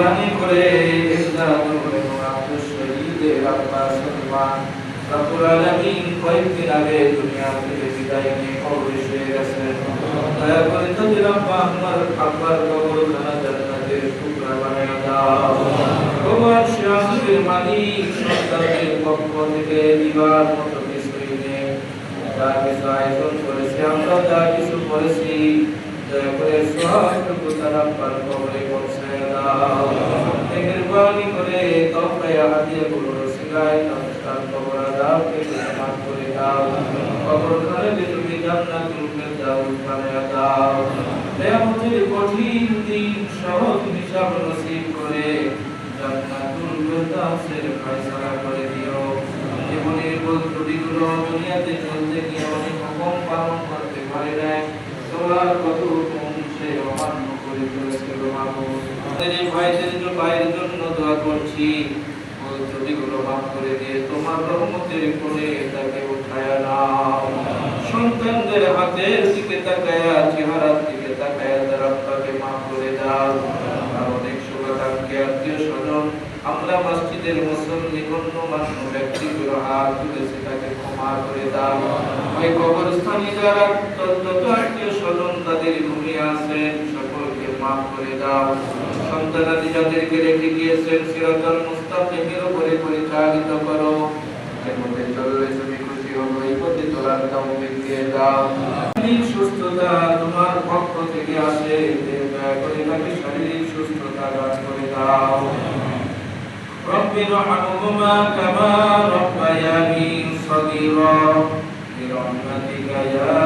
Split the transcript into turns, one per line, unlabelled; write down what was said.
মেহেরবানি করে ইমদাদুল আব্দুল শহীদের আব্বা সালমান রব্বুল আলামিন কয়েকদিন আগে দুনিয়া থেকে বিদায় নিয়ে কবরে শুয়ে গেছেন। দয়া করে তাদের আব্বা আব্বার কবরখানা জান্নাতের টুকরা বানায় দাও। তোমার শান্তির মালিক সন্তানের পক্ষ থেকে দিবার মতো কিছুই নেই। যা কিছু আয়োজন করেছে আমরা যা কিছু করেছি দয়া করে সবটুকু তার আব্বার কবরে পৌঁছায় দাও। মেহেরবানি করে তওবায়ে হাদিয়াগুলো রসিলায় তার কবর আযাবকে মাফ করে দাও। কবরখানাকে তুমি জান্নাতুল ফেরদাউস বানায় দাও। কিয়ামতের কঠিন দিন সহজ হিসাব নসিব করে জান্নাতুল ফেরদাউসের ফয়সালা করে দিও। জীবনের ভুল ত্রুটিগুলো দুনিয়াতে চলতে গিয়ে অনেক হুকুম পালন করতে পারে নাই, তোমার কত হুকুম সে অমান্য করে চলেছে মাহবুব। আমাদের এই ভাইয়ের জন্য দোয়া করছি, ভুল ত্রুটিগুলো মাফ করে দিয়ে তোমার রহমতের কোণে তাকে উঠায়া নাও। সন্তানদের হাতের দিকে তাকায়া চেহারার দিকে তাকায়া তার আব্বাকে মাফ করে দাও। আর অনেক শুভাকাঙ্ক্ষী আত্মীয় স্বজন আমরা মসজিদের মুসল্লি গণ্যমান্য ব্যক্তিগুলো হাত তুলেছে তাকে ক্ষমা করে দাও। ওই কবরস্থানে যারা তত আত্মীয় স্বজন তাদের ঘুমিয়ে আছেন সকলকে মাফ করে দাও। সন্তানাদি যাদেরকে রেখে গিয়েছেন সিরাতাল মুস্তাকিমের উপরে পরিচালিত করো। যে পথে চললে তুমি খুশি হবো এই পথে চলার তৌফিক দিয়ে দাও। সুস্থতা তোমার পক্ষ থেকে আসে, দয়া করে তাকে শারীরিক সুস্থতা দান করে দাও। رب ارحمهما كما ربياني صغيرا برحمتك يا